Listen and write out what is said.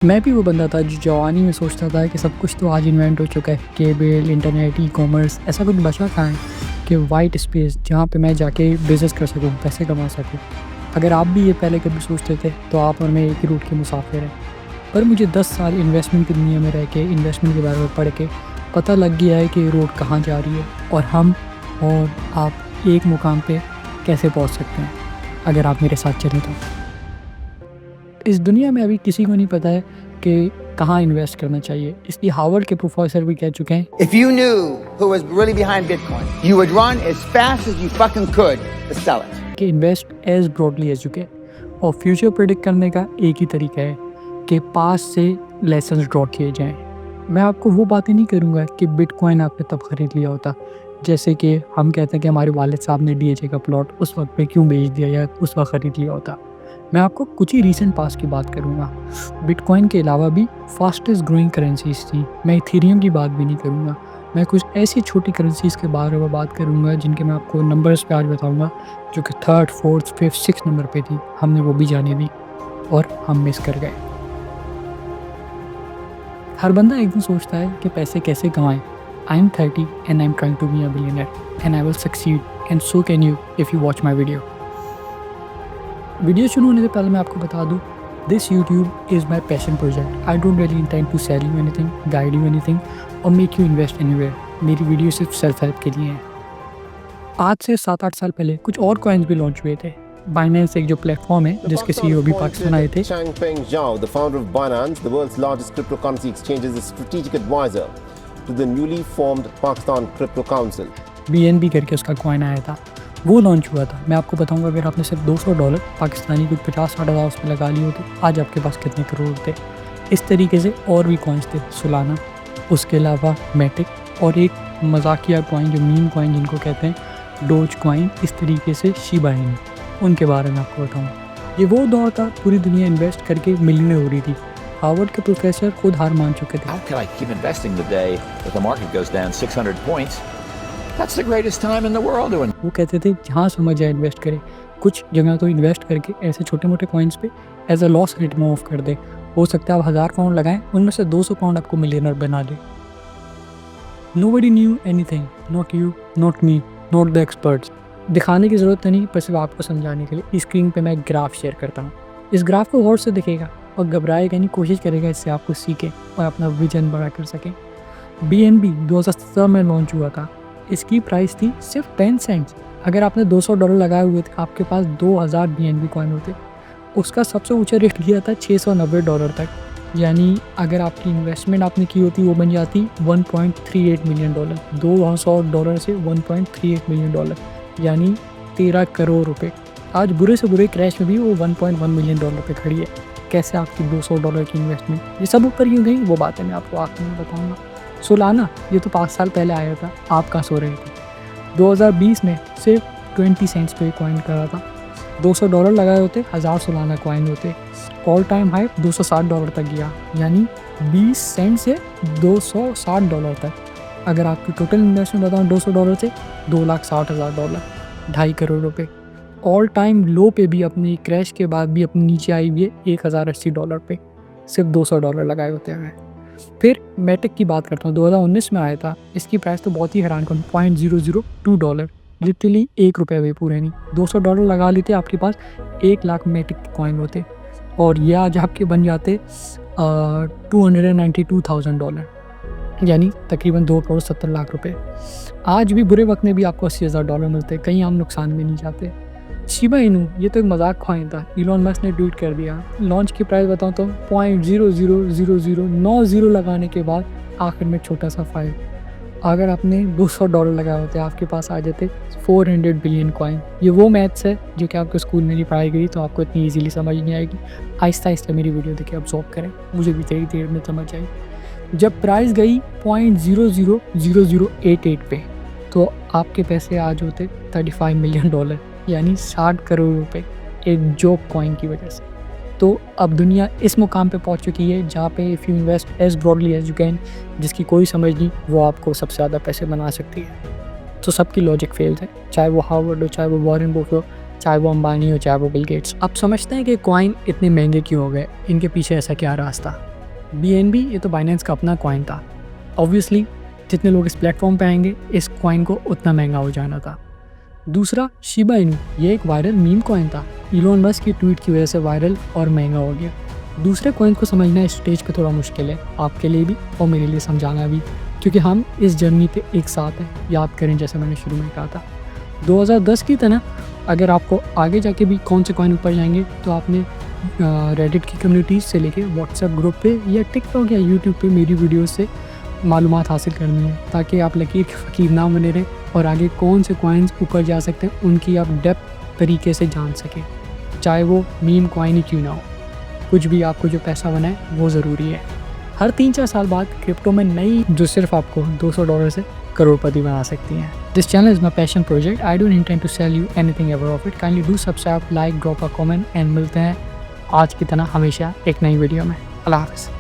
मैं भी वो बंदा था जो जवानी में सोचता था कि सब कुछ तो आज इन्वेंट हो चुका है, केबल, इंटरनेट, ई-कॉमर्स, ऐसा कुछ बचा कहाँ है कि वाइट स्पेस जहाँ पे मैं जाके बिज़नेस कर सकूँ, पैसे कमा सकूँ। अगर आप भी ये पहले कभी सोचते थे तो आप और मैं एक ही रूट के मुसाफिर हैं। पर मुझे 10 साल इन्वेस्टमेंट की दुनिया में रह के, इन्वेस्टमेंट के बारे में पढ़ के पता लग गया है कि ये रोड कहाँ जा रही है और हम और आप एक मुकाम पे कैसे पहुँच सकते हैं, अगर आप मेरे साथ चलें तो। इस दुनिया में अभी किसी को नहीं पता है कि कहाँ इन्वेस्ट करना चाहिए, इसलिए हार्वर्ड के प्रोफेसर भी कह चुके हैं If you knew who was really behind Bitcoin, you would run as fast as you fucking could to sell it. कि invest as broadly as you can. और फ्यूचर प्रेडिक्ट करने का एक ही तरीका है कि पास से लेसन्स ड्रॉ किए जाएं। मैं आपको वो बातें नहीं करूँगा कि बिटकॉइन आपने तब ख़रीद लिया होता, जैसे कि हम कहते हैं कि हमारे वालिद साहब ने डीएचए का प्लॉट उस वक्त पे क्यों बेच दिया या उस वक्त ख़रीद लिया होता। मैं आपको कुछ ही रीसेंट पास की बात करूँगा। बिटकॉइन के अलावा भी फास्टेस्ट ग्रोइंग करेंसीज थी। मैं इथेरियम की बात भी नहीं करूँगा। मैं कुछ ऐसी छोटी करेंसीज के बारे में बात करूँगा जिनके मैं आपको नंबर्स पे आज बताऊँगा, जो कि 3rd, 4th, 5th, 6th number पे थी। हमने वो भी जाने दी और हम मिस कर गए। हर बंदा एक दिन सोचता है कि पैसे कैसे कमाएं। I am 30 and I am trying to be a billionaire and I will succeed and so can you if you watch my video. Video शुरू होने से पहले मैं आपको बता दूं, this YouTube is my passion project. I don't really intend to sell you anything, guide you anything और make you invest anywhere. मेरी वीडियो सिर्फ सेल्फ हेल्प के लिए है। आज से 7-8 साल पहले कुछ और कॉइन्स भी लॉन्च हुए थे। बाइनेंस एक जो प्लेटफॉर्म है जिसके सीईओ भी पाकिस्तान आए थे। Changpeng Zhao, the founder of Binance, the world's largest cryptocurrency exchange, is a strategic advisor to the newly formed Pakistan Crypto Council. BNB करके उसका कॉइन आया था, वो लॉन्च हुआ था। मैं आपको बताऊंगा, अगर आपने सिर्फ $200 पाकिस्तानी कुछ 50-60 हज़ार उसमें लगा लिए होते, आज आपके पास कितने करोड़ थे। इस तरीके से और भी कॉइन्स थे, सोलाना, उसके अलावा मैटिक और एक मजाकिया कॉइन जो मीम कॉइन जिनको कहते हैं, डोज कॉइन, इस तरीके से शिबा इनू, उनके बारे में आपको बताऊँगा। ये वो दौर था पूरी दुनिया इन्वेस्ट करके मिलियनर हो रही थी। हार्वर्ड के प्रोफेसर खुद हार मान चुके थे। How can I keep investing the day that the market goes down 600 points? That's the greatest time in the world to वो कहते थे जहाँ समझ जाए इन्वेस्ट करे। कुछ जगह तो इन्वेस्ट करके ऐसे छोटे मोटे कॉइन्स पे as a loss return off कर दे। हो सकता है आप 1000 पाउंड लगाएं, उनमें से 200 पाउंड आपको मिलियनर बना दे। Nobody knew anything, not you, not me, not the experts। दिखाने की ज़रूरत नहीं, पर सिर्फ आपको समझाने के लिए इस स्क्रीन पे मैं एक ग्राफ शेयर करता हूँ। इस ग्राफ को गौर से दिखेगा और घबराएगा नहीं, कोशिश करेगा इससे आप कुछ सीखें और अपना विजन बड़ा कर सकें। BNB 2017 में लॉन्च हुआ था। इसकी प्राइस थी सिर्फ 10 सेंट्स। अगर आपने $200 लगाए हुए थे, आपके पास 2000 BNB कॉइन होते। उसका सबसे ऊंचा रेट लिया था $690 तक, यानी अगर आपकी इन्वेस्टमेंट आपने की होती वो बन जाती $1.38 मिलियन। $200 से $1.38 मिलियन, यानी 13 करोड़ रुपए। आज बुरे से बुरे क्रैश में भी वो $1.1 मिलियन पे खड़ी है। कैसे आपकी $200 की इन्वेस्टमेंट ये सब ऊपर क्यों गई, वो बातें मैं आपको आखिर में बताऊँगा। सोलाना, ये तो 5 साल पहले आया था, आप कहाँ सो रहे थे। 2020 में सिर्फ 20 सेंट्स पे कॉइन कर रहा था। $200 लगाए होते, 1000 सोलाना कॉइन होते। ऑल टाइम हाई $260 तक गया, यानी 20 सेंट से $260 तक। अगर आपकी टोटल इन्वेस्टमेंट बताऊँ $200 से, $2,60,000, 2.5 करोड़ रुपए। ऑल टाइम लो पे भी अपनी क्रैश के बाद भी अपनी नीचे आई हुई है $1080 पे, सिर्फ $200 लगाए होते हैं। फिर मैटिक की बात करता हूँ, 2019 में आया था। इसकी प्राइस तो बहुत ही हैरान कन, $0.002, लिटरली ₹1 भी पूरे नहीं। $200 लगा लेते, आपके पास 1 लाख मैटिक कॉइन होते और ये आज आपके बन जाते $292,000, यानी तकरीबन $2.70 लाख। आज भी बुरे वक्त में भी आपको $80,000 मिलते, कहीं हम नुकसान में नहीं जाते। शिबा इनू, ये तो एक मजाक कॉइन था, इलॉन मस्क ने ट्वीट कर दिया। लॉन्च की प्राइस बताऊँ तो 0.000090 लगाने के बाद आखिर में छोटा सा 5। अगर आपने $200 लगाए होते, आपके पास आ जाते 400 बिलियन कॉइन। ये वो मैथ्स है जो कि आपको स्कूल में नहीं पढ़ाई गई, तो आपको इतनी ईजीली समझ नहीं आएगी। आहिस्ता आहिस्ता मेरी वीडियो देखे अब्सॉर्ब करें, मुझे भी थोड़ी देर में समझ आई। जब प्राइस गई 0.000088 पे, तो आपके पैसे आज होते $35 मिलियन, यानी 60 करोड़ रुपए एक जोक कॉइन की वजह से। तो अब दुनिया इस मुकाम पे पहुंच चुकी है जहाँ पे if you invest as broadly as you can, जिसकी कोई समझ नहीं, वो आपको सबसे ज़्यादा पैसे बना सकती है। तो सबकी लॉजिक फेल्ड है, चाहे वो हार्वर्ड हो, चाहे वो वॉरेन बफेट हो, चाहे वो अंबानी हो, चाहे वो बिल गेट्स। अब समझते हैं कि कॉइन इतने महंगे क्यों हो गए, इनके पीछे ऐसा क्या रास्ता। BNB ये तो बाइनेंस का अपना कॉइन था। ऑब्वियसली जितने लोग इस प्लेटफॉर्म पे आएंगे इस कॉइन को उतना महंगा हो जाना था। दूसरा शिबा इनू, ये एक वायरल मीम कॉइन था, इलोन मस्क की ट्वीट की वजह से वायरल और महंगा हो गया। दूसरे कॉइन को समझना इस स्टेज पे थोड़ा मुश्किल है, आपके लिए भी और मेरे लिए समझाना भी, क्योंकि हम इस जर्नी पे एक साथ हैं। याद करें जैसे मैंने शुरू में कहा था 2010 की तरह अगर आपको आगे जाके भी कौन से कॉइन ऊपर जाएंगे तो आपने रेडिट की कम्युनिटीज़ से लेके व्हाट्सएप ग्रुप पे या टिकटॉक या यूट्यूब पे मेरी वीडियोस से मालूमात हासिल करनी है, ताकि आप लकीर के फ़कीर ना बने रहें और आगे कौन से कॉइन्स ऊपर जा सकते हैं उनकी आप डेप्थ तरीके से जान सकें। चाहे वो मीम कॉइन ही क्यों ना हो, कुछ भी आपको जो पैसा बनाए वो ज़रूरी है। हर 3-4 साल बाद क्रिप्टो में नई जो सिर्फ आपको $200 से करोड़पति बना सकती हैं। This channel is my passion project. I don't intend to sell you anything ever of it. Kindly do subscribe, like, drop a comment and मिलते हैं आज की तरह हमेशा एक नई वीडियो में। अल्लाह हाफ़िज़।